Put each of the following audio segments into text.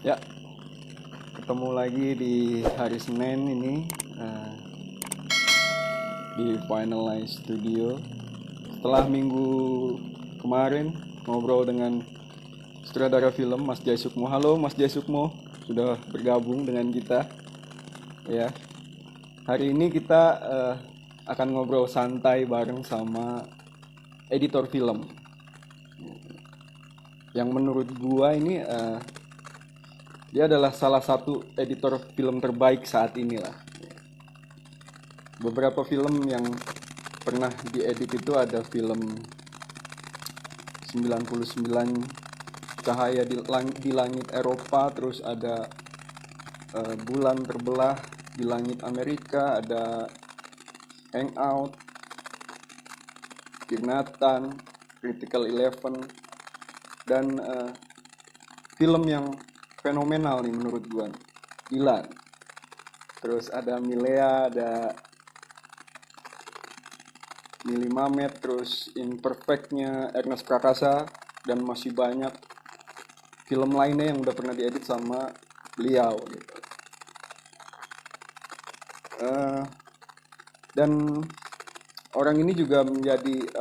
Ya, ketemu lagi di hari Senin ini di Finalize Studio. Setelah minggu kemarin ngobrol dengan sutradara film Mas Jai Sukmo. Halo Mas Jai Sukmo, sudah bergabung dengan kita. Ya, hari ini kita akan ngobrol santai bareng sama editor film. Yang menurut gua ini dia adalah salah satu editor film terbaik saat ini lah. Beberapa film yang pernah diedit itu ada film 99 Cahaya di Langit Eropa, terus ada Bulan Terbelah di Langit Amerika, ada Hangout, Kirnatan, Critical Eleven, dan film yang fenomenal nih menurut gua, Dilan. Terus ada Milea, ada Mili Mamet, terus Imperfect-nya Ernest Prakasa, dan masih banyak film lainnya yang udah pernah diedit sama beliau gitu. Dan orang ini juga menjadi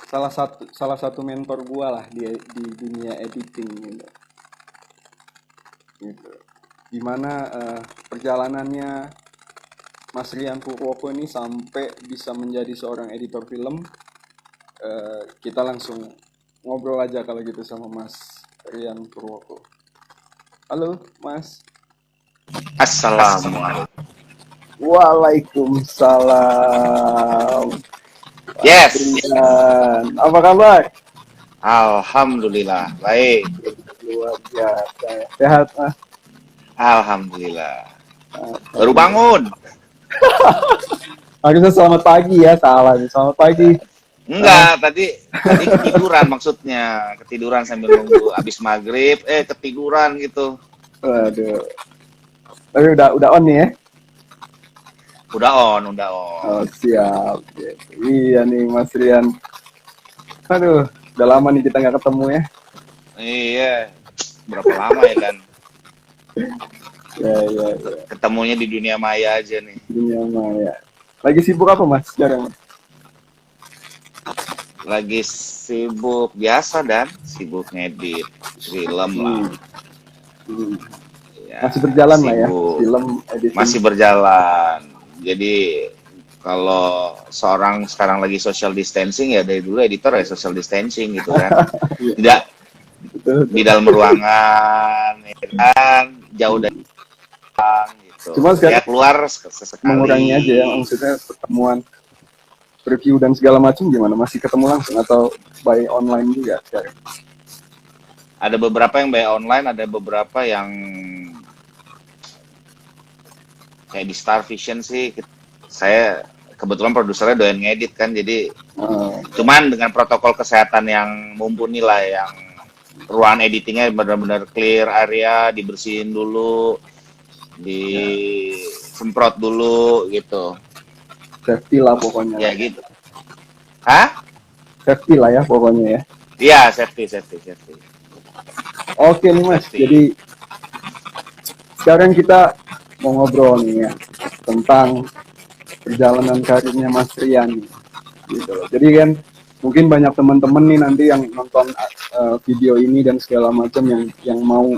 salah satu mentor gua lah di dunia editing gitu. Gimana perjalanannya Mas Rian Purwoko ini sampai bisa menjadi seorang editor film. Kita langsung ngobrol aja kalau gitu sama Mas Rian Purwoko. Halo Mas. Assalamualaikum. Waalaikumsalam. Yes. Apa kabar? Alhamdulillah baik. Luar biasa. Sehat Mas? Alhamdulillah. Baru bangun. Harusnya selamat pagi ya, salah nih. Selamat pagi. Enggak, tadi ketiduran maksudnya. Ketiduran sambil nunggu habis maghrib, ketiduran gitu. Waduh. Tapi udah on nih ya? Udah on. Oh, siap. Iya nih Mas Rian. Aduh, udah lama nih kita nggak ketemu ya. Iya. Berapa lama ya kan? Ya. Ketemunya di dunia maya aja nih. Dunia maya. Lagi sibuk apa Mas sekarang? Lagi sibuk biasa dan sibuk ngedit film lah. Ya, masih berjalan sibuk. Lah ya film editing. Masih berjalan. Jadi kalau seorang sekarang lagi social distancing ya dari dulu editor ya social distancing gitu kan. Tidak betul. Di dalam ruangan ya kan, jauh dari gitu. Cuma ya keluar sesekali. Mengurangi aja ya, maksudnya pertemuan review dan segala macam gimana? Masih ketemu langsung atau by online juga sekarang? Ada beberapa yang by online, ada beberapa yang kayak di Star Vision sih. Saya kebetulan produsernya doyan ngedit kan, jadi cuman dengan protokol kesehatan yang mumpuni lah, yang ruangan editingnya benar-benar clear area, dibersihin dulu, disemprot dulu gitu. Safety lah pokoknya. Ya gitu. Hah? Safety lah ya pokoknya ya. Iya, safety. Oke nih Mas, safety. Jadi sekarang kita mau ngobrol nih ya tentang perjalanan karirnya Mas Rian gitu. Jadi kan mungkin banyak teman-teman nih nanti yang nonton video ini dan segala macam yang mau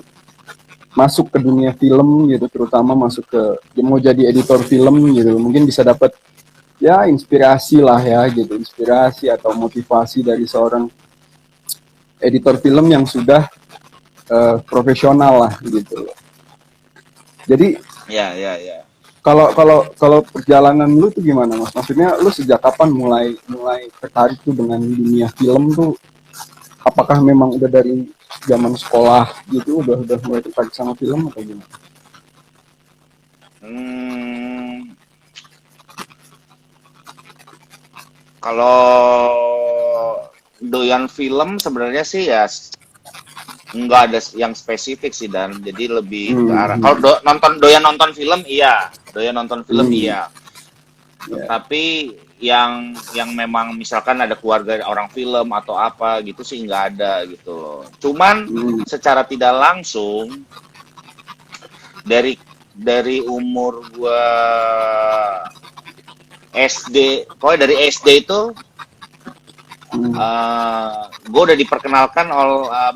masuk ke dunia film gitu, terutama masuk ke mau jadi editor film gitu, mungkin bisa dapat ya inspirasi lah ya gitu, inspirasi atau motivasi dari seorang editor film yang sudah profesional lah gitu. Jadi ya. Kalau perjalanan lu tuh gimana Mas? Maksudnya lu sejak kapan mulai tertarik tuh dengan dunia film tuh? Apakah memang udah dari zaman sekolah gitu udah mulai tertarik sama film atau gimana? Kalau doyan film sebenarnya sih ya nggak ada yang spesifik sih, dan jadi lebih ke arah kalau doyan nonton film iya, Ya. Tapi yang memang misalkan ada keluarga orang film atau apa gitu sih nggak ada gitu loh. Cuman secara tidak langsung dari umur gua SD, pokoknya dari SD itu gue udah diperkenalkan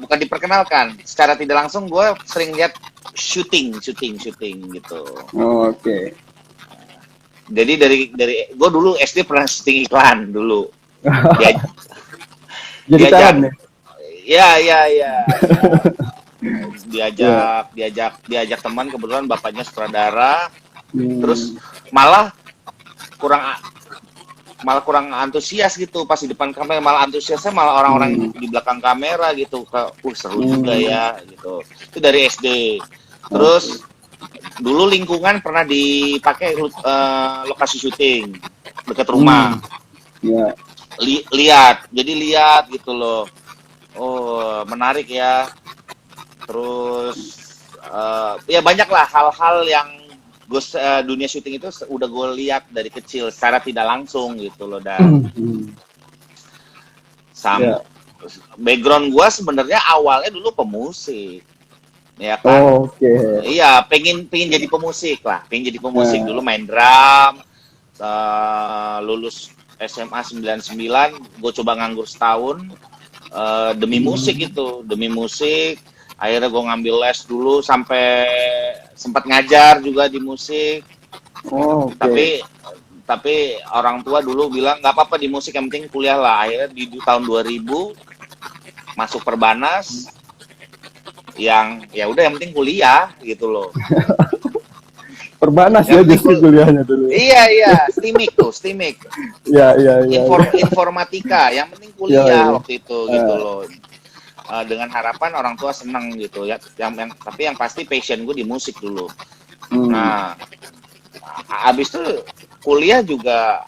bukan diperkenalkan, secara tidak langsung gue sering lihat syuting gitu. Oh, oke. Jadi dari gue dulu SD pernah syuting iklan dulu. Jadi talent nih. Ya. Diajak teman, kebetulan bapaknya sutradara. Terus malah kurang antusias gitu pas di depan kamera, malah antusiasnya malah orang-orang di belakang kamera gitu. Seru juga ya gitu. Itu dari SD. Terus dulu lingkungan pernah dipakai lokasi syuting dekat rumah. Ya. Lihat gitu loh. Oh, menarik ya. Terus ya banyak lah hal-hal yang dunia syuting itu udah gue lihat dari kecil secara tidak langsung gitu loh. Dan background gue sebenarnya awalnya dulu pemusik, ya kan. Iya, pengen jadi pemusik lah, dulu main drum. Lulus SMA 99, gue coba nganggur setahun demi musik. Akhirnya gue ngambil les dulu sampai sempat ngajar juga di musik. Tapi orang tua dulu bilang nggak apa-apa di musik, yang penting kuliah lah. Akhirnya di tahun 2000 masuk Perbanas, yang ya udah yang penting kuliah gitu loh. Perbanas ya justru kuliahnya dulu. Iya, STIMIK. Iya. Informatika, yang penting kuliah waktu itu gitu loh. Dengan harapan orang tua senang gitu ya. Tapi yang pasti passion gue di musik dulu. Nah, abis itu kuliah juga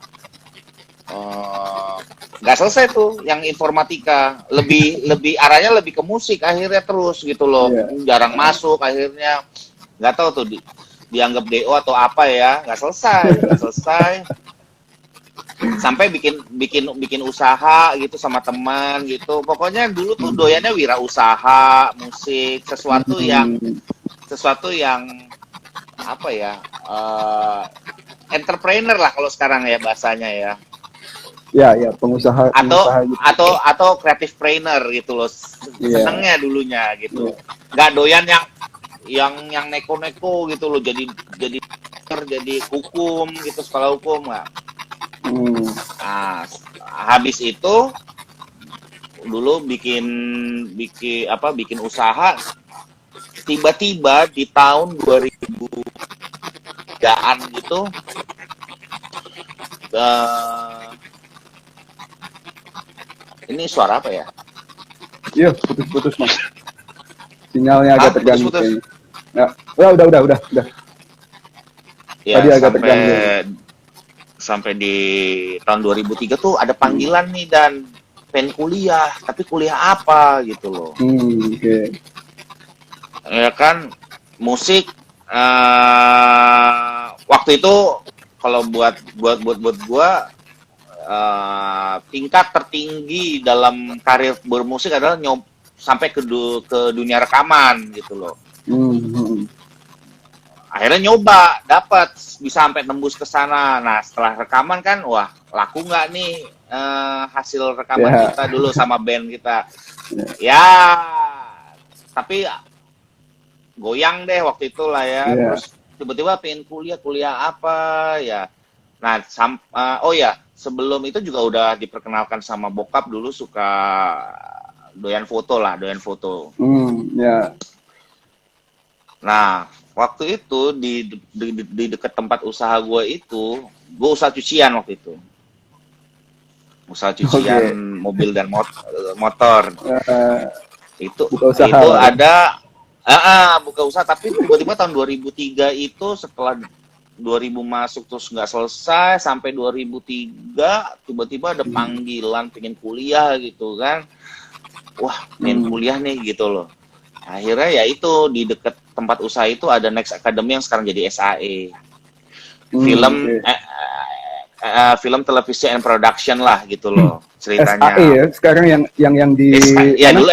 nggak selesai tuh yang informatika, lebih arahnya lebih ke musik akhirnya terus gitu loh. Jarang masuk, akhirnya nggak tahu tuh dianggap DO atau apa ya, nggak selesai sampai bikin usaha gitu sama teman gitu. Pokoknya dulu tuh doyannya wirausaha musik, sesuatu yang apa ya, entrepreneur lah kalau sekarang ya bahasanya ya. Ya, pengusaha gitu. Atau creative trainer gitu loh. Senengnya dulunya gitu. Nggak doyan yang neko-neko gitu loh, jadi hukum gitu, sekolah hukum nggak. Nah, habis itu dulu bikin usaha, tiba-tiba di tahun 2003-an gitu ini suara apa ya? Iya, putus-putus Mas. Sinyalnya agak terganggu. Ya, udah. Ya, tadi agak terganggu. Sampai di tahun 2003 tuh ada panggilan nih, dan pengen kuliah, tapi kuliah apa gitu loh. Ya kan, musik waktu itu kalau buat gua tingkat tertinggi dalam karir bermusik adalah sampai ke dunia rekaman gitu loh. Akhirnya nyoba, dapat, bisa sampai tembus ke sana. Nah, setelah rekaman kan, wah, laku nggak nih hasil rekaman kita dulu sama band kita. Ya, tapi goyang deh waktu itu lah ya. Terus tiba-tiba pengen kuliah apa ya. Nah, sebelum itu juga udah diperkenalkan sama bokap, dulu suka doyan foto. Nah, waktu itu di dekat tempat usaha gue usaha cucian waktu itu. Usaha cucian mobil dan motor. Itu ada buka usaha, tapi tiba-tiba tahun 2003 itu, setelah 2000 masuk terus nggak selesai, sampai 2003 tiba-tiba ada panggilan pengen kuliah gitu kan. Wah, pengen kuliah nih gitu loh. Akhirnya ya itu di dekat tempat usaha itu ada Next Academy yang sekarang jadi SAE. film televisi and production lah gitu loh ceritanya. SAE ya, sekarang yang di Ya mana? dulu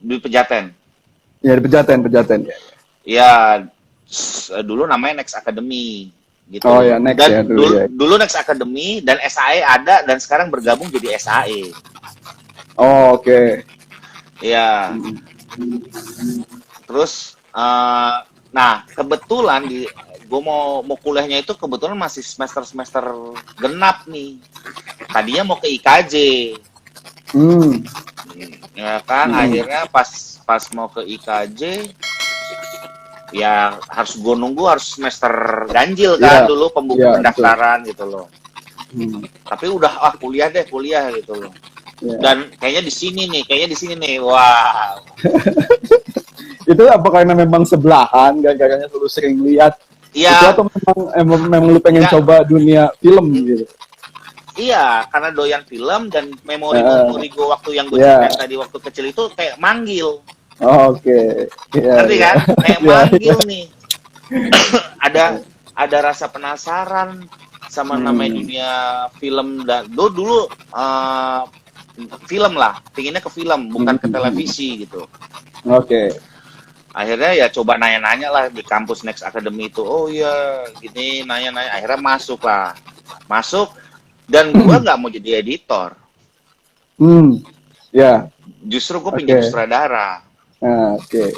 di Pejaten. Ya di Pejaten. Ya dulu namanya Next Academy gitu. Oh ya, Next ya Dan dulu ya. dulu Next Academy dan SAE ada dan sekarang bergabung jadi SAE. Oh, oke. Ya. Terus nah kebetulan gue mau kuliahnya itu kebetulan masih semester genap nih. Tadinya mau ke IKJ. Ya kan akhirnya pas mau ke IKJ ya harus gue nunggu harus semester ganjil kan dulu pendaftaran gitu loh. Tapi udah kuliah gitu loh. Dan kayaknya di sini nih. Wow. Itu apa karena memang sebelahan gara-garanya selalu sering lihat? Iya. Itu atau memang lu pengen coba dunia film gitu? Iya, karena doyan film dan memori gue waktu yang gue ceritain tadi waktu kecil itu kayak manggil. Oh, oke. Ngerti kan? Kayak manggil nih. ada rasa penasaran sama namanya dunia film dan dulu film lah, pinginnya ke film bukan ke televisi gitu. Oke. Akhirnya ya coba nanya-nanya lah di kampus Next Academy itu. Oh iya, gini nanya-nanya. Akhirnya masuk dan gua nggak mau jadi editor. Ya. Justru gue pengen jadi sutradara. Oke.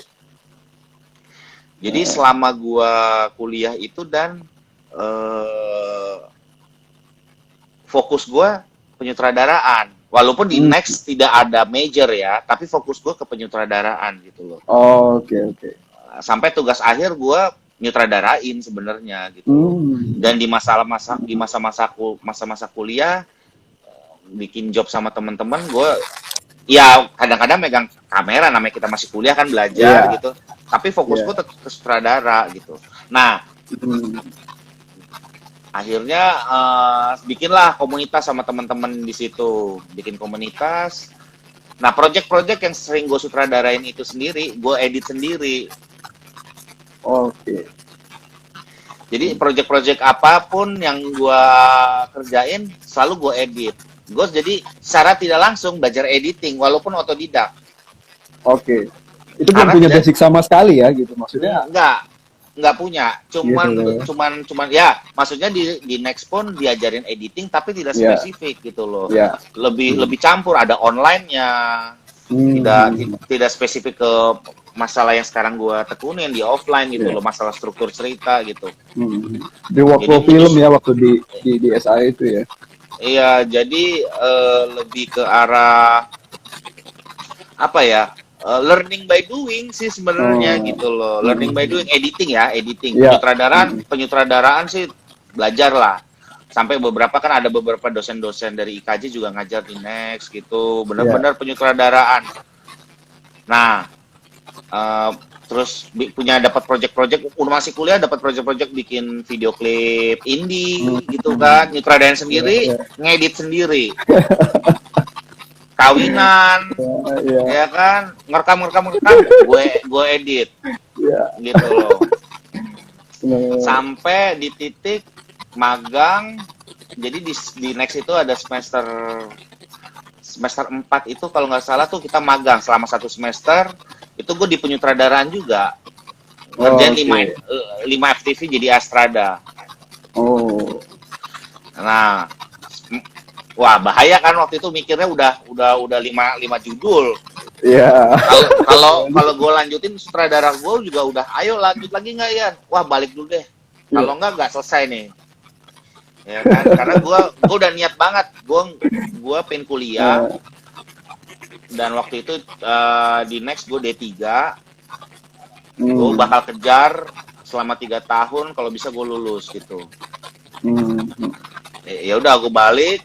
Jadi selama gua kuliah itu dan fokus gua penyutradaraan. Walaupun di Next tidak ada major ya, tapi fokus gue ke penyutradaraan gitu loh. Oh, oke. Sampai tugas akhir gue nyutradarain sebenarnya gitu. Dan di masa-masa kuliah bikin job sama teman-teman gue ya kadang-kadang megang kamera namanya kita masih kuliah kan belajar gitu. Tapi fokus gue tetap ke sutradara gitu. Nah, akhirnya bikinlah komunitas sama teman-teman di situ, bikin komunitas. Nah, project-project yang sering gue sutradarain itu sendiri, gue edit sendiri. Oke. Jadi project-project apapun yang gue kerjain, selalu gue edit. Gue jadi secara tidak langsung belajar editing, walaupun otodidak. Oke. Itu belum punya basic sama sekali ya, gitu maksudnya? Nggak punya, cuman ya maksudnya di Next pun diajarin editing tapi tidak spesifik gitu loh. Lebih campur, ada online-nya, tidak spesifik ke masalah yang sekarang gua tekunin di offline gitu loh, masalah struktur cerita gitu. Di workflow film ya waktu di SI itu ya. Iya, jadi lebih ke arah apa ya? Learning by doing sih sebenarnya gitu loh. Learning by doing, editing. Penyutradaraan sih belajar lah. Sampai kan ada beberapa dosen-dosen dari IKJ juga ngajar di Next gitu. Benar-benar penyutradaraan. Nah, terus dapat project-project, udah masih kuliah dapat project-project bikin video klip indie gitu kan, nyutradarain sendiri, ngedit sendiri. Kawinan, ya kan, ngerekam, gue edit, gitu loh. Sampai di titik magang, jadi di Next itu ada semester 4 itu kalau nggak salah tuh kita magang selama 1 semester, itu gue di penyutradaraan juga, ngerjain 5 FTV jadi Astrada. Nah, wah bahaya kan waktu itu mikirnya udah 5 judul. Iya. Kalau gue lanjutin sutradara gue juga udah, ayo lanjut lagi nggak ya? Wah balik dulu deh. Kalau nggak selesai nih. Ya kan? Karena gue udah niat banget. Gue pengen kuliah. Dan waktu itu di Next gue D3. Gue bakal kejar selama 3 tahun. Kalau bisa gue lulus gitu. Ya udah gue balik.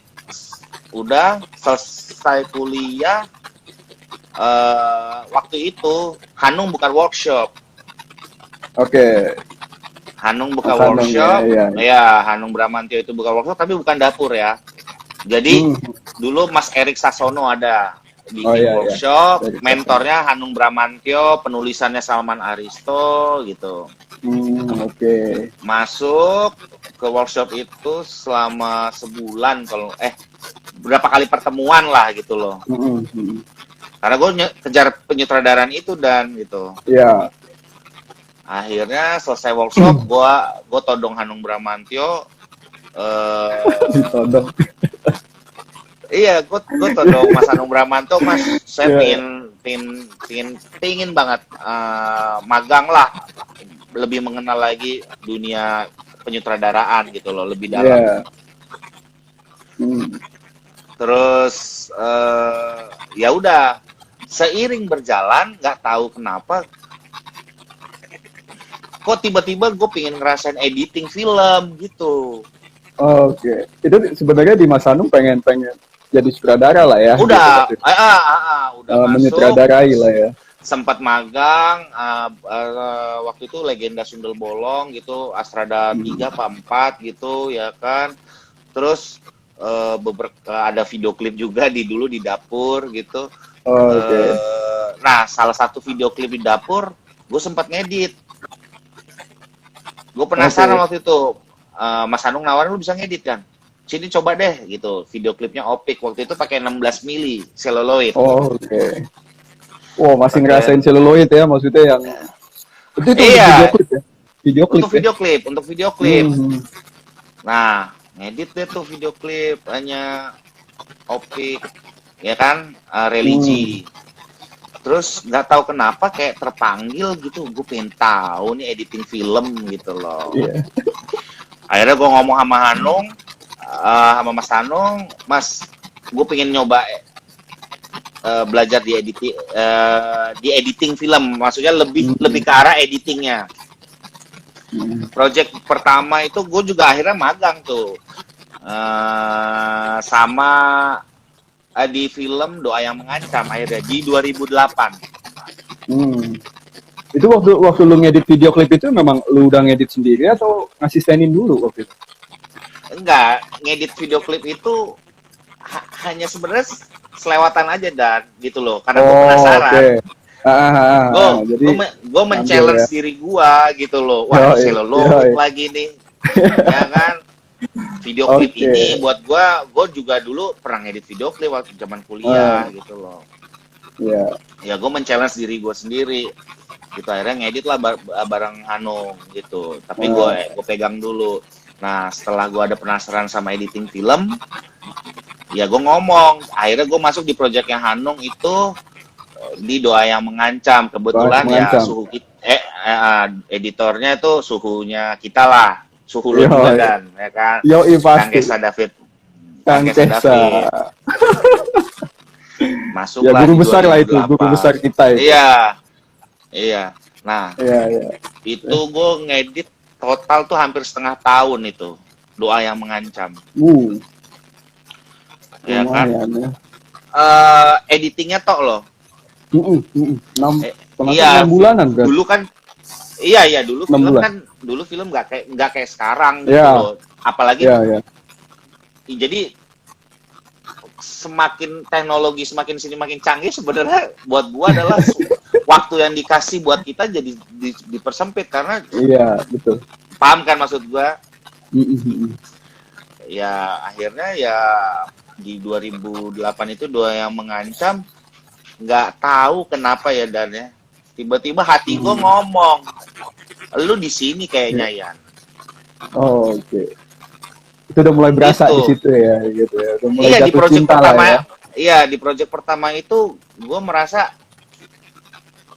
Udah selesai kuliah, waktu itu Hanung buka workshop. Oke. Hanung buka workshop, ya Hanung Bramantyo itu buka workshop, tapi bukan dapur ya. Jadi dulu Mas Erik Sasono ada bikin workshop, mentornya Hanung Bramantyo, penulisannya Salman Aristo gitu. Oke. Masuk ke workshop itu selama sebulan kalau berapa kali pertemuan lah gitu loh. Karena gue kejar penyutradaraan itu dan gitu. Iya. Akhirnya selesai workshop, gue todong Hanung Bramantyo. Ditodong. Iya, gue todong Mas Hanung Bramantyo, Mas, saya Yeah. pingin banget magang lah, lebih mengenal lagi dunia penyutradaraan gitu loh, lebih dalam. Yeah. Terus ya udah, seiring berjalan, nggak tahu kenapa, kok tiba-tiba gue pengen ngerasain editing film gitu. Oke. Itu sebenarnya di Mas Hanung pengen jadi sutradara lah ya. Udah, gitu. Udah masuk. Menyutradarai lah ya. Sempat magang waktu itu Legenda Sundel Bolong gitu, Astrada 3 apa 4 gitu ya kan. Terus ada video klip juga dulu di dapur gitu. Oke. Nah, salah satu video klip di dapur gue sempat ngedit. Gue penasaran waktu itu. Mas Hanung nawarin, lu bisa ngedit kan? Sini coba deh gitu. Video klipnya Opik waktu itu pakai 16 mili celluloid. Oke. Wow, masih ngerasain celluloid ya, maksudnya yang itu iya. video klip ya? Untuk video klip. Nah, ngedit deh tuh video klip hanya Opik, ya kan, religi. Terus nggak tahu kenapa kayak terpanggil gitu, gue pengen tahu nih editing film gitu loh. Yeah. Akhirnya gue ngomong sama Hanung, sama Mas Hanung, Mas, gue pengen nyoba belajar di editing film, maksudnya lebih ke arah editingnya. Project pertama itu gue juga akhirnya magang tuh sama di film Doa Yang Mengancam akhirnya di 2008. Itu waktu lu ngedit video klip itu memang lu udah ngedit sendiri atau ngasistenin dulu waktu itu? Enggak, ngedit video klip itu hanya sebenarnya selewatan aja dan gitu loh, karena gue penasaran. Gue men-challenge diri gue gitu loh. Wah, celluloid lagi nih, ya kan? Video klip ini buat gue juga dulu pernah ngedit video klip waktu zaman kuliah gitu loh. Ya gue men-challenge diri gue sendiri. Gitu akhirnya ngedit lah bareng Hanung gitu. Tapi gue pegang dulu. Nah setelah gue ada penasaran sama editing film, ya gue ngomong. Akhirnya gue masuk di projectnya Hanung itu di Doa Yang Mengancam. Kebetulan ya suhu editornya itu suhunya kita lah. Suhu lu juga dan ya kan. Kang Kesa David. Kang Kesa. Masuklah. Ya guru besar lah itu, guru besar kita itu. Iya. Nah, itu gue ngedit total tuh hampir setengah tahun itu. Doa Yang Mengancam. Ya kan? Editingnya tok loh. 6 bulanan kan? Dulu kan dulu film nggak kayak sekarang gitu loh. Apalagi jadi semakin teknologi semakin canggih sebenarnya buat gua adalah waktu yang dikasih buat kita jadi dipersempit karena betul. Paham kan maksud gua? Ya akhirnya ya di 2008 itu Doa Yang Mengancam, nggak tahu kenapa ya Dan ya, tiba-tiba hati gua ngomong, lu di sini kayaknya Yan. Oke. Itu udah mulai berasa di situ ya, gitu ya. Udah mulai di project pertama ya. Iya, di project pertama itu gue merasa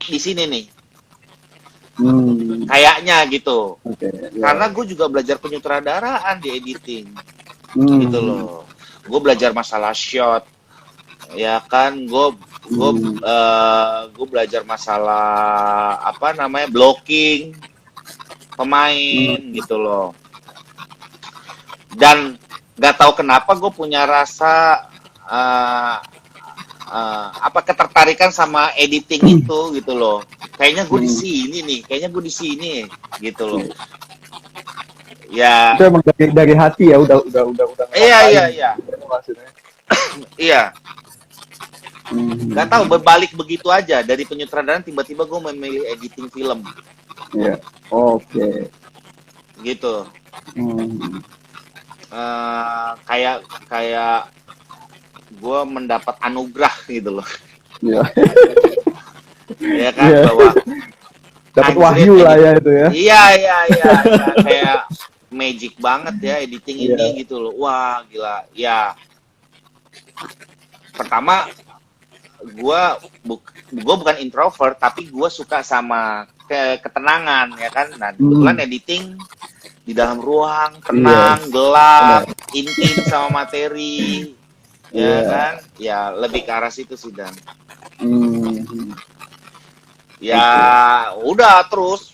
di sini nih. Kayaknya gitu. Karena gue juga belajar penyutradaraan di editing. Gitu loh. Gue belajar masalah shot. Ya kan, gue belajar masalah blocking pemain gitu loh. Dan nggak tahu kenapa gue punya rasa ketertarikan sama editing itu gitu loh. Kayaknya gue di sini gitu loh. Ya. Itu emang dari hati ya, udah. Iya. Iya. Nggak tahu, berbalik begitu aja, dari penyutradaraan tiba-tiba gue memilih editing film. Iya. Oke. Gitu. Hmm. Kayak kayak gue mendapat anugerah gitu loh. Iya. Ya kan, Iya. bahwa Dapat anjrit wahyu lah edit. ya itu ya. Iya, iya, iya, iya, kayak magic banget ya editing Iya. ini gitu loh. Wah, gila. Ya, pertama gue bukan introvert, tapi gue suka sama ketenangan ya kan. Nah, kebetulan editing di dalam ruang, Iya. tenang, gelap, Benar. intim sama materi, ya Iya. kan? Ya, lebih ke arah situ sih, Dan. Hmm. Ya, Oke. udah terus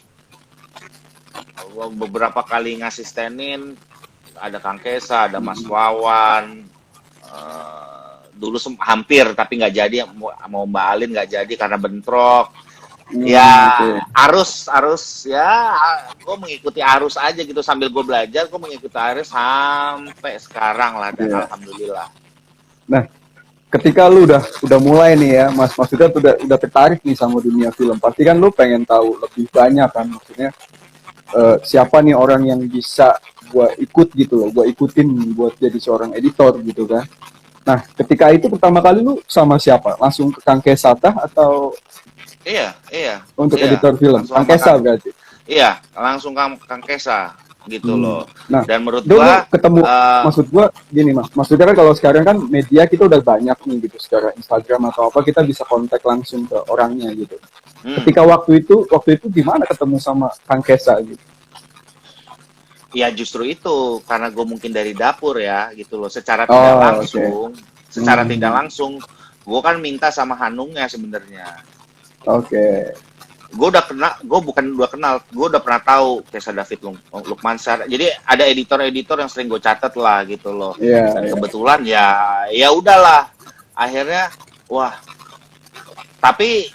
beberapa kali ngasistenin, ada Kang Kesa, ada Mas Wawan, dulu hampir tapi nggak jadi, mau Mbak Alin nggak jadi karena bentrok. Ya Oke. arus ya, gue mengikuti arus aja gitu, sambil gue belajar gue mengikuti arus sampai sekarang lah, dan Iya. alhamdulillah. Nah, ketika lu udah mulai nih ya, Mas, maksudnya udah tertarik nih sama dunia film. Pasti kan lu pengen tahu lebih banyak kan, maksudnya siapa nih orang yang bisa gua ikut gitu loh, gua ikutin buat jadi seorang editor gitu kan. Nah, ketika itu pertama kali lu sama siapa? Langsung ke Kang Kesatah atau Iya, iya, untuk iya, editor film? langsung Kang sama Kesa berarti. iya, langsung Kang Kesa gitu loh. Nah, Dan menurut dulu gua, ketemu, maksud gua gini Mas, maksudnya kan kalau sekarang kan media kita udah banyak nih gitu, secara Instagram atau apa kita bisa kontak langsung ke orangnya gitu. Ketika waktu itu gimana ketemu sama Kang Kesa gitu? ya justru itu karena gue mungkin dari dapur ya gitu loh, secara Oh, tidak oke. langsung, tidak langsung, gue kan minta sama Hanungnya sebenarnya. Oke. Gue udah pernah tahu Kesa David Lukmansar. Jadi ada editor-editor yang sering gue catat lah gitu loh. Iya, Dan iya. kebetulan ya udahlah. Akhirnya wah, tapi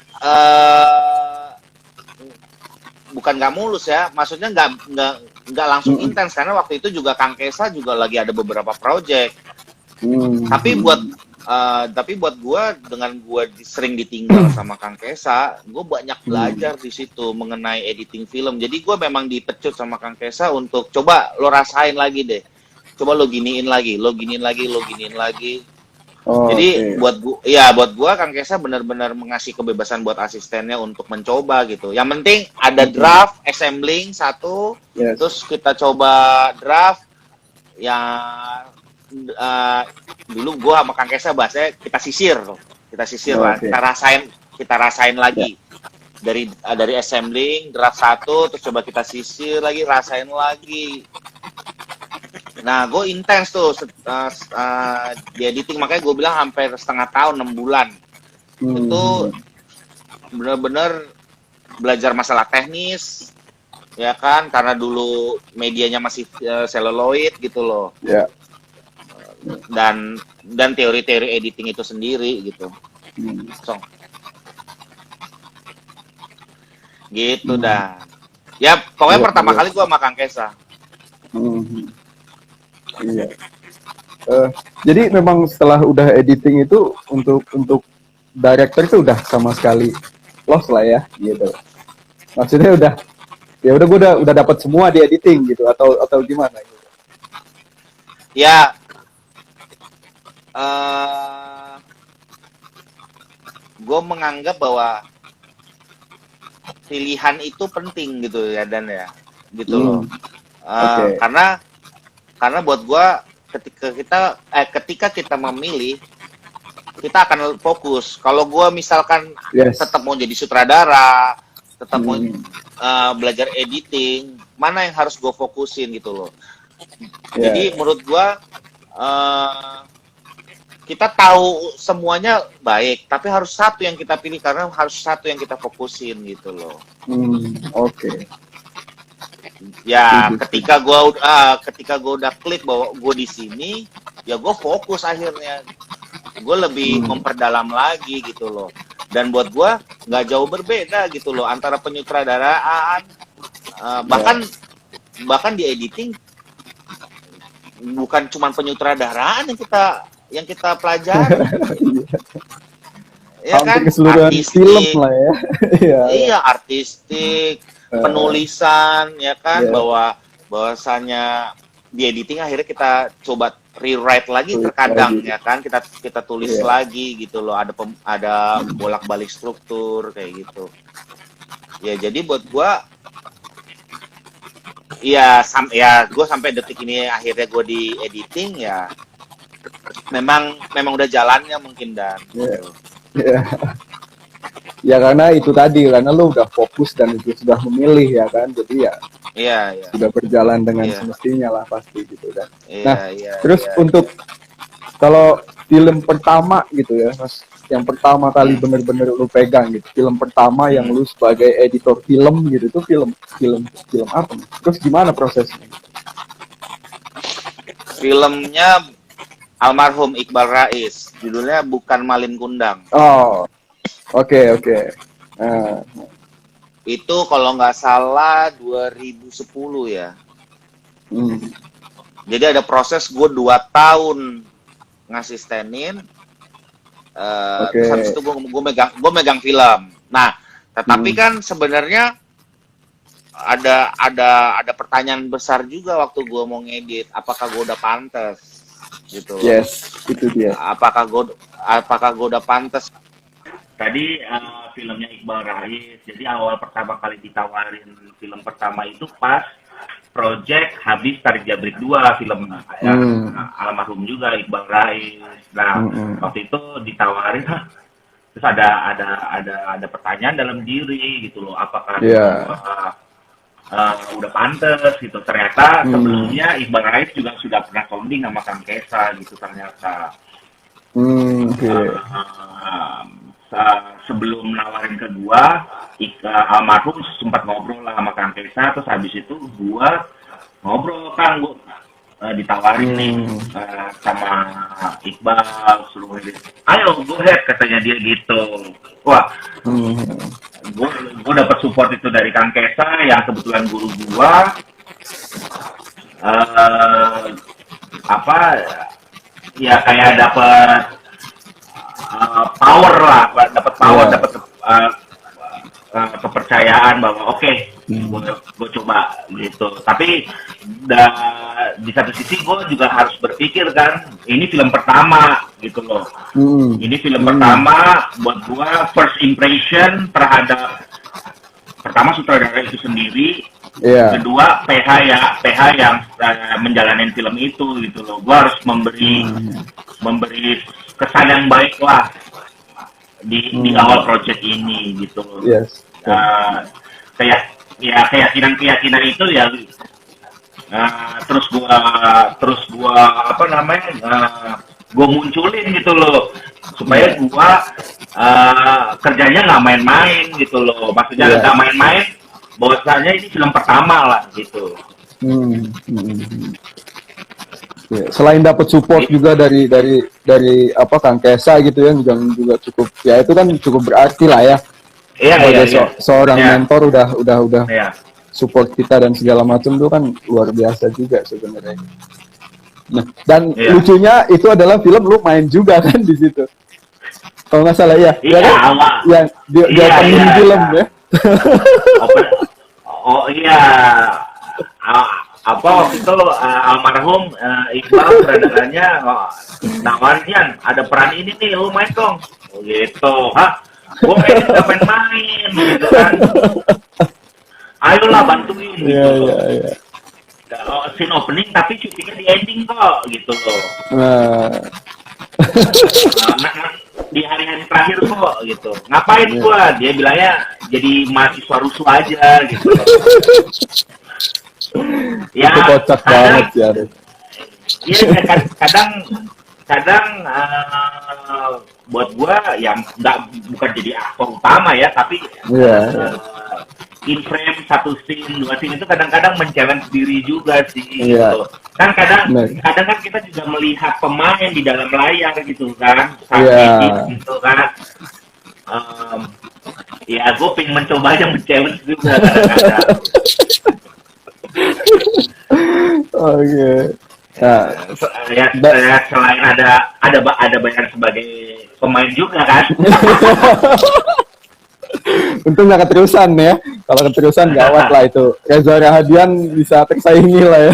bukan nggak mulus ya, maksudnya nggak langsung intens, karena waktu itu juga Kang Kesa juga lagi ada beberapa project. Tapi buat gue, dengan gue sering ditinggal sama Kang Kesa, gue banyak belajar di situ mengenai editing film. Jadi gue memang dipecut sama Kang Kesa untuk coba lo rasain lagi deh, coba lo giniin lagi. Oh, Jadi oke. buat gua Kang Kesa benar-benar mengasih kebebasan buat asistennya untuk mencoba gitu. Yang penting ada draft, assembling satu, Yes. terus kita coba draft yang dulu gua sama Kang Kesa bahasanya kita sisir lah, Oke. kita rasain lagi. Dari assembling, draft satu, terus coba kita sisir lagi, rasain lagi. Nah, gue intens tuh di editing, makanya gue bilang hampir setengah tahun, 6 bulan. Itu bener-bener belajar masalah teknis, ya kan, karena dulu medianya masih celluloid gitu loh. Ya. Dan teori-teori editing itu sendiri gitu. Gitu dah. Ya, pokoknya pertama kali gue sama Kang Kesa. Iya. Jadi memang setelah udah editing itu untuk director itu udah sama sekali lost lah ya, gitu. Maksudnya gue udah dapat semua di editing gitu, atau gimana gitu. Ya, gue menganggap bahwa pilihan itu penting gitu ya, Dan ya, gitu loh. Okay. Karena buat gue ketika kita memilih, kita akan fokus. Kalau gue misalkan tetap mau jadi sutradara, tetap mau belajar editing, mana yang harus gue fokusin gitu loh. Jadi menurut gue kita tahu semuanya baik, tapi harus satu yang kita pilih, karena harus satu yang kita fokusin gitu loh. Oke. Ya, ketika gue udah klik bahwa gue di sini, ya gue fokus akhirnya. Gue lebih memperdalam lagi gitu loh. Dan buat gue nggak jauh berbeda gitu loh antara penyutradaraan, bahkan di editing bukan cuma penyutradaraan yang kita pelajari. Ya kan, keseluruhan film lah ya. Iya, artistik, penulisan, ya kan, bahwa bahwasanya di editing akhirnya kita coba rewrite lagi terkadang ya kan, kita tulis lagi gitu loh, ada bolak-balik struktur kayak gitu. Ya jadi buat gua ya gue sampai detik ini akhirnya gue di editing ya memang udah jalannya mungkin dan ya karena itu tadi, karena lo udah fokus dan itu sudah memilih ya kan, jadi ya sudah berjalan dengan semestinya lah pasti gitu kan. Terus untuk kalau film pertama gitu ya Mas, yang pertama kali bener-bener lu pegang gitu, film pertama yang lu sebagai editor film gitu, itu film apa? Terus gimana prosesnya? Filmnya almarhum Iqbal Rais, judulnya Bukan Malin Kundang. Oh, oke. Itu kalau nggak salah 2010 ya. Jadi ada proses gue 2 tahun ngasistenin. Terus habis itu gue megang film. Nah, tetapi kan sebenarnya ada pertanyaan besar juga waktu gue mau ngedit, apakah gue udah pantas gitu. Yes, itu dia. Apakah gue udah pantas? Tadi filmnya Iqbal Rais. Jadi awal pertama kali ditawarin film pertama itu pas project habis Tarik Jabrik 2 film almarhum juga Iqbal Rais. Nah, waktu itu ditawarin terus ada pertanyaan dalam diri gitu loh, apakah udah pantas gitu. Ternyata sebelumnya Iqbal Rais juga sudah pernah sounding sama Kang Kesa gitu ternyata. Sebelum nawarin ke gua, almarhum sempat ngobrol lah sama Kang Kesa, terus habis itu gua ngobrol kan, gua ditawarin nih sama Iqbal, suruh ayo go ahead katanya dia gitu. Wah, gua dapat support itu dari Kang Kesa yang kebetulan guru gua. Ya kayak dapat power lah, dapat power, dapat kepercayaan bahwa gue coba gitu. Tapi di satu sisi gue juga harus berpikir kan, ini film pertama gitu loh. Ini film pertama buat gue, first impression terhadap pertama sutradara itu sendiri, kedua PH yang menjalanin film itu gitu loh. Gue harus memberi kesan yang baik lah di awal project ini gitu loh. Keyakinan itu ya terus gua gua munculin gitu loh, supaya gua kerjanya nggak main-main gitu loh. Maksudnya nggak main-main, bahwasanya ini film pertama lah gitu. Selain dapat support juga dari Kang Kesa gitu ya, juga cukup ya, itu kan cukup berarti lah ya. Seorang mentor udah support kita dan segala macam, itu kan luar biasa juga sebenarnya. Nah, dan lucunya itu adalah film lu main juga kan di situ. Kalau nggak salah ya. Yang dia opening film ya. Waktu itu almarhum Iqbal sutradaranya nawarin, ada peran ini nih, lu main dong gitu. Gue main gitu kan, ayolah bantuin gitu. Scene opening tapi syutingnya di ending kok gitu loh. Di hari-hari terakhir kok gitu. Ngapain gua? Dia bilangnya jadi mahasiswa rusuh aja gitu. Ya, itu kocak banget ya. Iya, kadang buat gua yang bukan jadi aktor utama ya, tapi in frame satu scene, 2 scene itu kadang-kadang men-challenge diri juga sih gitu. Kan kadang kan kita juga melihat pemain di dalam layar gitu kan, gitu kan. Ya gue pengen mencoba yang men-challenge juga kadang-kadang. Oke. Nah, selain ada banyak sebagai pemain juga kan. Untung nggak keterusan ya. Kalau keterusan gawat lah itu. Reza Rahadian bisa tersaingi lah ya.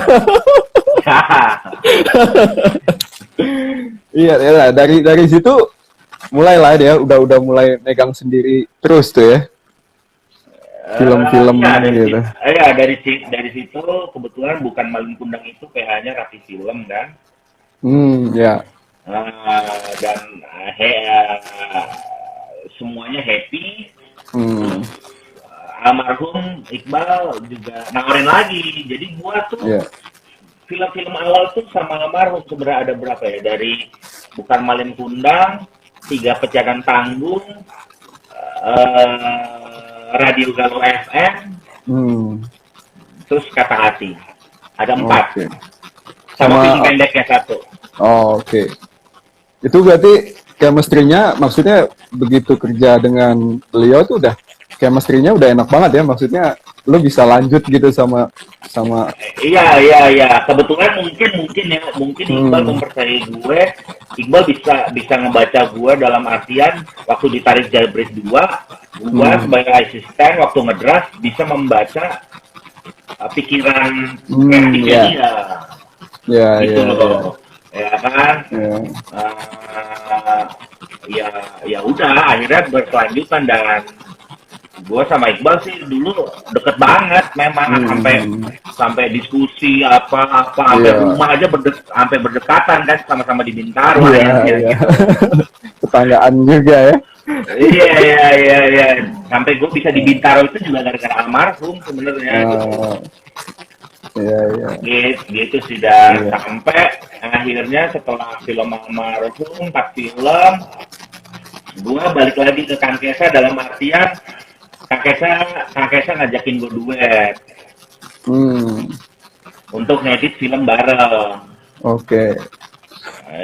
Iya, ya, dari situ mulailah dia udah mulai megang sendiri terus tuh ya. Film-film Ya, gitu. dari situ kebetulan bukan Malin Kundang itu PH-nya Rapi Film kan. Ya. Dan semuanya happy. Almarhum Iqbal juga nawarin lagi. Jadi gua tuh film-film awal tuh sama almarhum sebenarnya ada berapa ya? Dari Bukan Malin Kundang, 3 Pecahan Tanggung, Radio Galuh FM, terus Kata Hati. Ada 4. Okay. Sama film pendeknya 1. Oke. Itu berarti chemistry-nya maksudnya begitu kerja dengan beliau tuh udah chemistry-nya udah enak banget ya, maksudnya lu bisa lanjut gitu sama Iya. Kebetulan mungkin Iqbal mempercayai gue. Iqbal bisa ngebaca gue dalam artian waktu ditarik Jailbreak 2, gue sebagai asisten waktu ngedras bisa membaca pikiran kreatifnya dia. Gitu loh. Ya kan? Ya udah akhirnya berkelanjutan dan gue sama Iqbal sih dulu deket banget memang sampai diskusi apa sampai rumah aja sampai berdekatan kan sama-sama di Bintaro gitu. Tetanggaan juga ya. Iya. Sampai gue bisa di Bintaro itu juga gara-gara almarhum sebenarnya. Iya. Gitu sih dan sampai akhirnya setelah film almarhum 4 film, gue balik lagi ke Kang Kesa dalam artian Kang Kesa ngajakin gue duet untuk ngedit film bareng. Oke.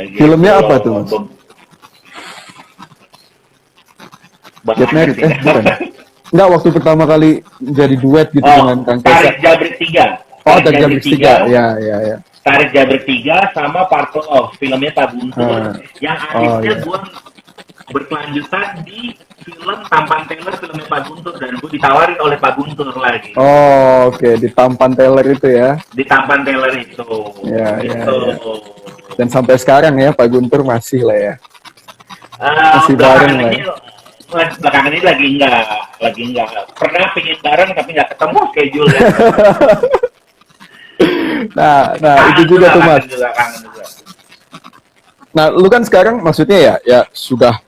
Gitu. Filmnya apa tuh, Mas? Get Married, bukan? Enggak, waktu pertama kali jadi duet gitu dengan Kang Kesa. Tarik Jailbreak 3. Tarik Jailbreak 3. Ya. Tarik Jailbreak 3 sama Parcel of filmnya Pak Guntur. Yang akhirnya gue berkelanjutan di film Tampan Taylor filmnya Pak Guntur dan gue ditawarin oleh Pak Guntur lagi. Oke. Di Tampan Taylor itu ya. Di Tampan Taylor itu. Iya. Dan sampai sekarang ya Pak Guntur masih lah ya. Masih bareng lah. Belakangan ini lagi enggak. Pernah pingin bareng tapi nggak ketemu schedule ya. Nah itu juga tuh Mas. Kangen juga. Nah, lu kan sekarang maksudnya ya sudah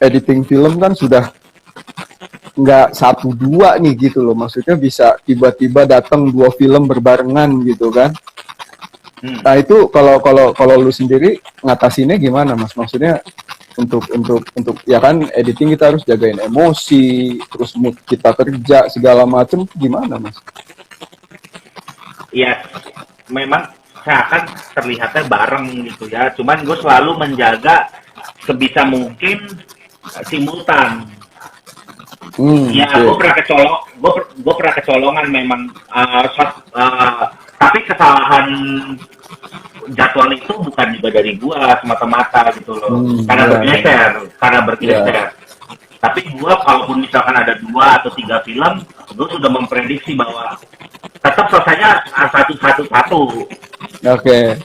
editing film kan sudah nggak 1-2 nih gitu loh. Maksudnya bisa tiba-tiba datang 2 film berbarengan gitu kan. Nah, itu kalau lu sendiri ngatasinnya gimana, Mas? Maksudnya untuk ya kan editing kita harus jagain emosi, terus mood kita kerja segala macem gimana, Mas? Iya, memang seakan terlihatnya bareng gitu ya. Cuman gue selalu menjaga sebisa mungkin simultan. Gue pernah kecolongan memang. Tapi kesalahan jadwal itu bukan juga dari gue semata-mata gitu loh. Karena bergeser. Tapi gue kalaupun misalkan ada 2 atau 3 film, gue sudah memprediksi bahwa tetap selesainya satu. Oke.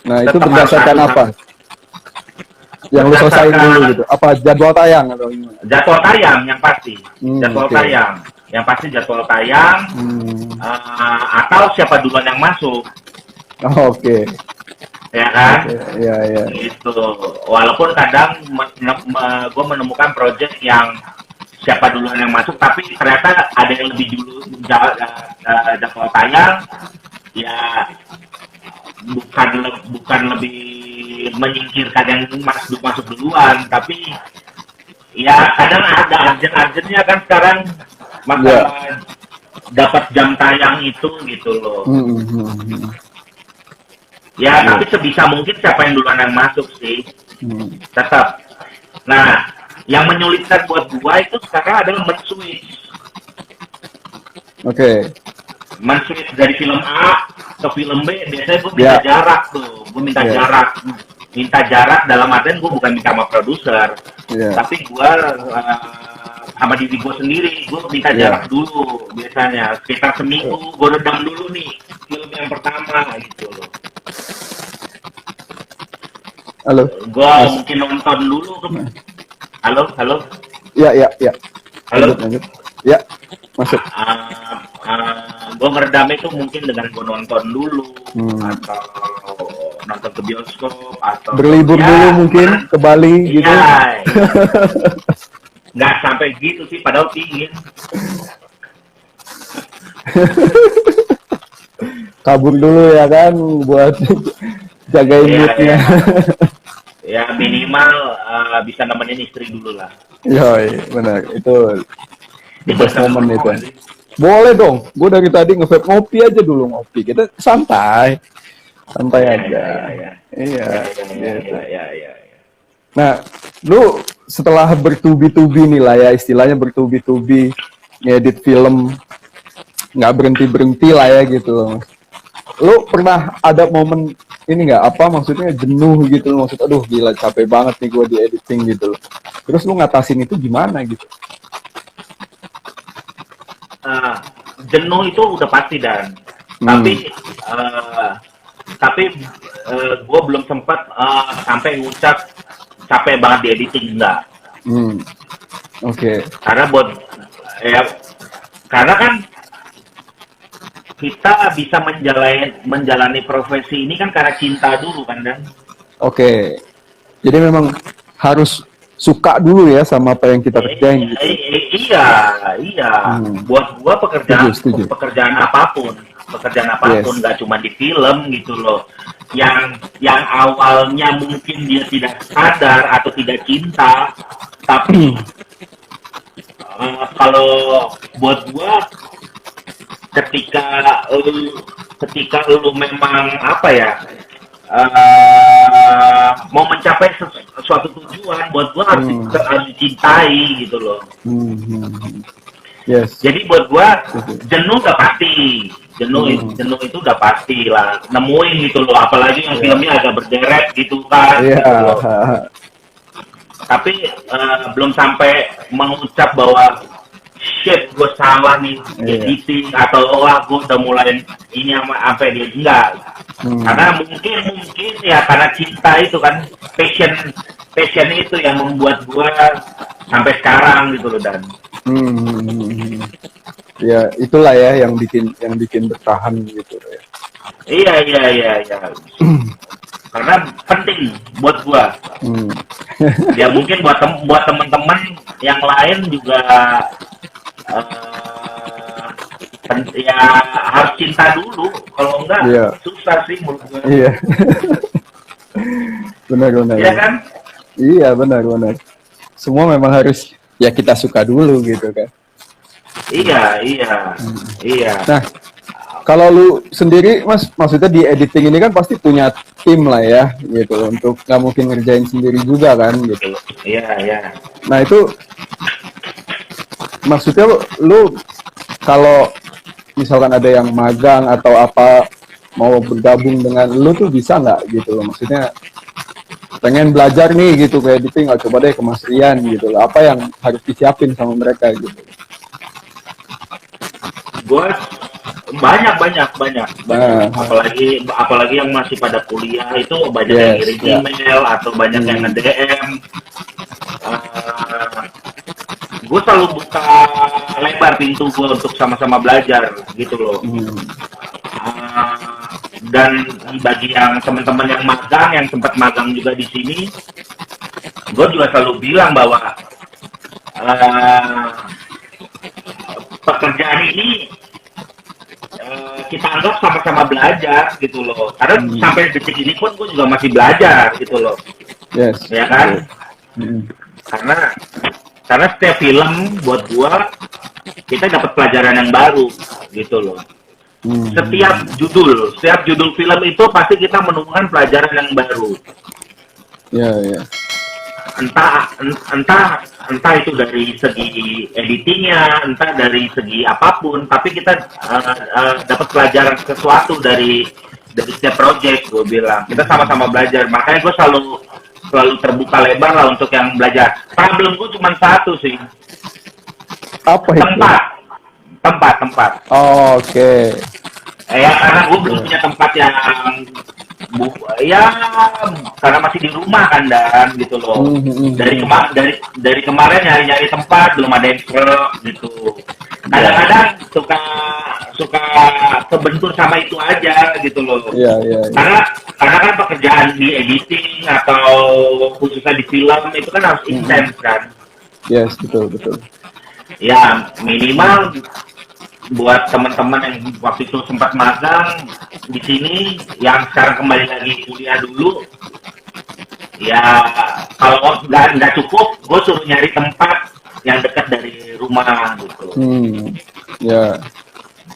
Nah, itu berdasarkan apa? Yang lu selesaiin dulu gitu. Apa jadwal tayang atau gimana? Jadwal tayang yang pasti. Tayang. Yang pasti jadwal tayang. Atau siapa duluan yang masuk. Oke. Ya kan? Iya. Gitu. Walaupun kadang gue menemukan project yang siapa duluan yang masuk, tapi ternyata ada yang lebih dulu jadwal tayang. Ya bukan lebih menyingkirkan yang masuk duluan, tapi ya kadang ada urgent-urgentnya kan sekarang masalah dapat jam tayang itu gitu loh. Ya tapi sebisa mungkin siapa yang duluan yang masuk sih tetap. Nah yang menyulitkan buat gua itu sekarang adalah men-switch. Oke. Men-switch dari film A ke film B, biasanya gue minta jarak tuh. Gue minta jarak. Minta jarak dalam artian gue bukan minta sama produser. Tapi gue sama diri gue sendiri, gue minta Iya. jarak dulu biasanya sekitar seminggu, gue redam dulu nih film yang pertama gitu loh. Halo. Gue Mas. mungkin nonton dulu kan. Halo, halo, Ya. halo. Lanjut. Ya, masuk. Gue ngeredam itu mungkin dengan gue nonton dulu atau nonton ke bioskop atau Berlibur ya, dulu mungkin ke Bali gitu. iya. Nggak sampai gitu sih, padahal pingin. Kabur dulu ya kan buat jagain Iya, moodnya. Ya minimal bisa nemenin istri dulu lah. Yoi, benar. Itu the best Bisa moment ngerokok itu. nggak sih? Boleh dong. Gue dari tadi nge-vape, ngopi aja dulu, ngopi. Kita santai. Santai aja. Iya. Gitu. Ya. Nah, lu setelah bertubi-tubi nih lah ya, istilahnya bertubi-tubi ngedit film, nggak berhenti-berhenti lah ya gitu loh. Lu pernah ada momen ini nggak, apa maksudnya jenuh gitu loh, maksud aduh gila capek banget nih gue di editing gitu loh. Terus lu ngatasin itu gimana gitu? Jenuh itu udah pasti dan tapi gue belum sempat sampai ngucap capek banget di editing, enggak. Oke. Karena karena kan kita bisa menjalani profesi ini kan karena cinta dulu kan, dan Oke. Jadi memang harus suka dulu ya sama apa yang kita kerjain gitu. Iya. Buat gua Setuju. pekerjaan apapun nggak cuma di film gitu loh. Yang awalnya mungkin dia tidak sadar atau tidak cinta, tapi kalau buat gua ketika lu memang apa ya, mau mencapai suatu tujuan, buat gua harus dicintai gitu loh. Yes. Jadi buat gua jenuh udah pasti, jenuh itu udah pasti lah, nemuin gitu loh, apalagi yang filmnya agak berderet gitu kan. Iya. Gitu loh. Tapi belum sampai mengucap bahwa shit gue salah nih editing atau wah gue udah mulai ini sampai dia enggak. Karena mungkin ya karena cinta itu kan, passion itu yang membuat gue sampai sekarang gitu loh, dan ya itulah ya yang bikin bertahan gitu ya. Iya. Karena penting buat gua. Ya mungkin buat teman-teman yang lain juga ya harus cinta dulu. Kalau enggak susah sih menurut gua. Iya. benar. Iya kan? Iya benar. Semua memang harus ya kita suka dulu gitu kan. Iya. Nah, kalau lu sendiri, Mas, maksudnya di editing ini kan pasti punya tim lah ya, gitu, untuk nggak mungkin ngerjain sendiri juga kan, gitu. Iya. Nah itu, maksudnya lu kalau misalkan ada yang magang atau apa mau bergabung dengan lu tuh bisa nggak gitu loh, maksudnya pengen belajar nih gitu ke editing, nggak coba deh ke Mas Rian gitu loh, apa yang harus disiapin sama mereka gitu? Gue banyak apalagi yang masih pada kuliah itu banyak yang kirim email atau banyak yang nge-DM. Gue selalu buka lebar pintu gue untuk sama-sama belajar gitu loh. Dan bagi yang teman-teman yang magang, yang sempat magang juga di sini, gue juga selalu bilang bahwa pekerjaan ini kita anggap sama-sama belajar gitu loh. Karena sampai detik ini pun gue juga masih belajar gitu loh. Yes. Ya kan? Karena setiap film buat gue kita dapat pelajaran yang baru gitu loh. Setiap judul film itu pasti kita menemukan pelajaran yang baru. Iya. Entah itu dari segi editingnya, entah dari segi apapun, tapi kita dapat pelajaran sesuatu dari setiap project. Gue bilang kita sama-sama belajar, makanya gue selalu terbuka lebar lah untuk yang belajar. Problem gue cuma satu sih, Apa itu? Tempat. Oh, oke. Ya karena gue belum punya tempat yang ya karena masih di rumah kan dan gitu loh. Dari kemarin nyari tempat belum ada yang serak gitu. Kadang-kadang suka kebentur sama itu aja gitu loh. Iya, iya. Karena kan pekerjaan di editing atau khususnya di film itu kan harus intens kan. Yes, betul. Ya minimal buat teman-teman yang waktu itu sempat magang di sini yang sekarang kembali lagi kuliah dulu, ya kalau nggak cukup gue suruh nyari tempat yang dekat dari rumah gitu. Ya.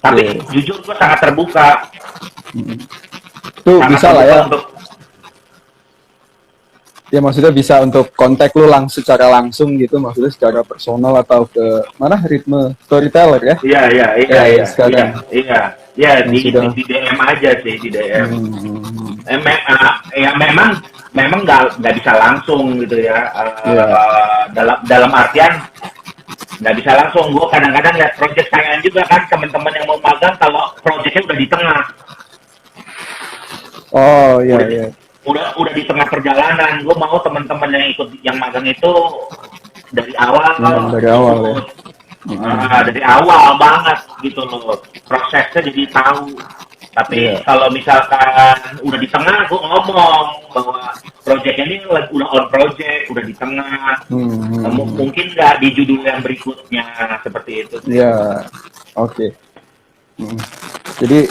Tapi jujur gue sangat terbuka. Tuh Sangat bisa lah ya. untuk Ya maksudnya bisa untuk kontak lu secara langsung gitu, maksudnya secara personal atau ke mana Ritme Storyteller ya? Iya. Sekarang. Iya, di DM aja sih, di DM. Ya memang nggak bisa langsung gitu ya. Dalam artian nggak bisa langsung. Gue kadang-kadang lihat project sayaan juga kan teman-teman yang mau magang kalau projectnya udah di tengah. Oh iya. Udah di tengah perjalanan. Gue mau teman-teman yang ikut yang magang itu dari awal. Dari awal ya. Dari awal banget gitu loh, prosesnya jadi tahu. Tapi kalau misalkan udah di tengah, gue ngomong bahwa project ini udah on project, udah di tengah. Mungkin nggak di judul yang berikutnya seperti itu. Iya, oke. Jadi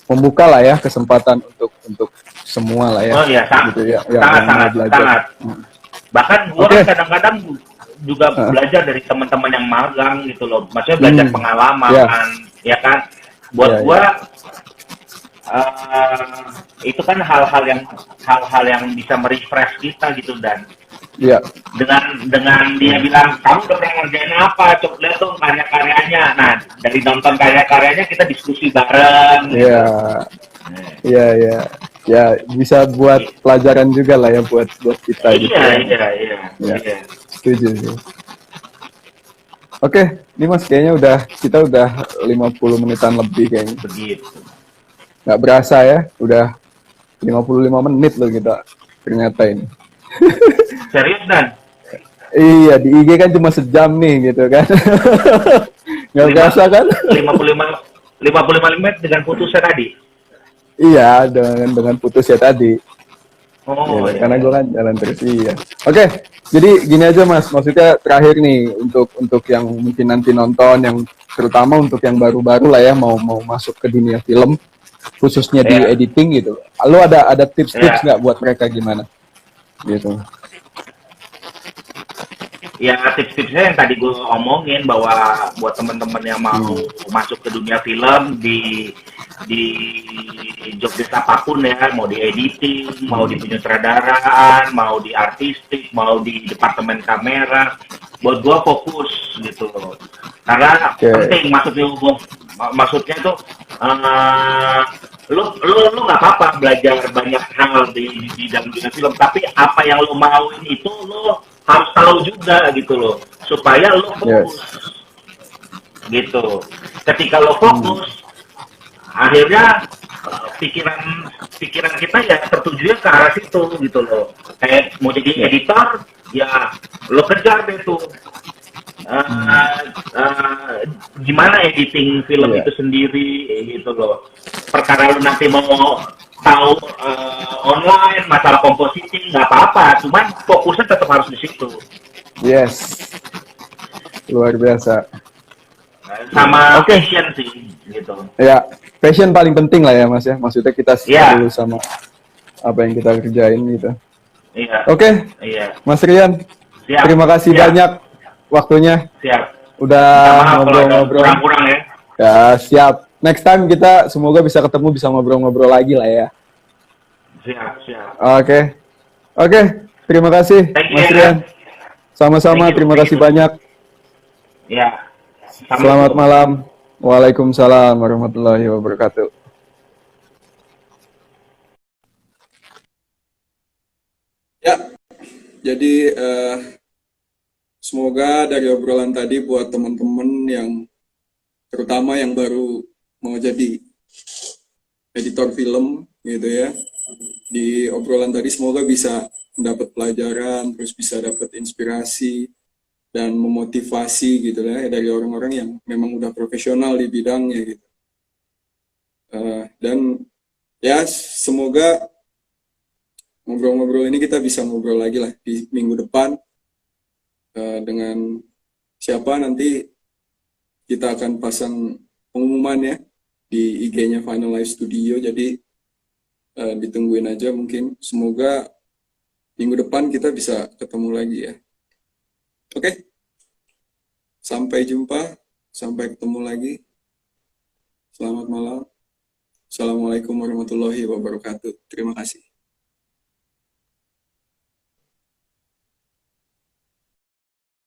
membuka lah ya kesempatan untuk semua lah ya. Oh iya, gitu ya, sangat. Bahkan gue kadang-kadang juga belajar dari teman-teman yang magang gitu loh, maksudnya belajar pengalaman, ya kan. Buat gue itu kan hal-hal yang bisa merefresh kita gitu dan dengan dia bilang kamu udah pernah ngerjain apa, coba lihat dong karya-karyanya. Nah dari nonton karya-karyanya kita diskusi bareng. Iya. Ya bisa buat pelajaran juga lah ya buat kita gitu. Iya. Setuju sih. Oke, ini Mas kayaknya kita udah 50 menitan lebih kayaknya. Begitu. Nggak berasa ya, udah 55 menit loh kita ternyata ini. Serius Dan? Iya, di IG kan cuma sejam nih gitu kan. Nggak berasa kan? 55 menit dengan putusnya tadi? Iya, dengan putus ya tadi. Iya. Karena gue kan jalan terus, iya. Oke, jadi gini aja Mas, maksudnya terakhir nih untuk yang mungkin nanti nonton, yang terutama untuk yang baru-baru lah ya mau masuk ke dunia film, khususnya di editing gitu. Lo ada tips-tips nggak buat mereka gimana? Gitu. Ya tips-tipsnya yang tadi gue omongin bahwa buat teman-teman yang mau masuk ke dunia film di job desk apapun ya, mau di editing, mau di penyutradaraan, mau di artistik, mau di departemen kamera, buat gue fokus gitu loh. Karena penting maksudnya tuh lu nggak apa-apa belajar banyak hal di dalam dunia film, tapi apa yang lu mauin itu lu harus tahu juga gitu loh, supaya lo fokus. Gitu. Ketika lo fokus, akhirnya pikiran kita ya tertujunya ke arah situ gitu loh. Kayak mau jadi editor, ya lo kejar deh tuh. Gimana editing film itu sendiri gitu loh. Perkara lo nanti mau tahu online masalah compositing nggak apa-apa, cuman fokusnya tetap harus di situ. Yes, luar biasa. Sama passion sih gitu. Ya, passion paling penting lah ya Mas ya, maksudnya kita dulu sama apa yang kita kerjain gitu. Iya. Oke. Mas Rian, terima kasih banyak waktunya. Siap. Udah ngobrol-ngobrol. Kurang-kurang ya. Ya siap. Next time kita semoga bisa ketemu, bisa ngobrol-ngobrol lagi lah ya. Siap. Oke. Terima kasih Mas Rian. Sama-sama, terima kasih banyak. Ya. Selamat malam. Waalaikumsalam warahmatullahi wabarakatuh. Ya, jadi semoga dari obrolan tadi buat teman-teman yang terutama yang baru mau jadi editor film gitu ya, di obrolan tadi semoga bisa mendapat pelajaran, terus bisa dapat inspirasi dan memotivasi gitu ya dari orang-orang yang memang udah profesional di bidangnya gitu. Dan ya semoga ngobrol-ngobrol ini kita bisa ngobrol lagi lah di minggu depan dengan siapa nanti kita akan pasang pengumuman ya di IG-nya Final Life Studio, jadi ditungguin aja mungkin. Semoga minggu depan kita bisa ketemu lagi ya. Oke, sampai jumpa, sampai ketemu lagi. Selamat malam. Assalamualaikum warahmatullahi wabarakatuh. Terima kasih.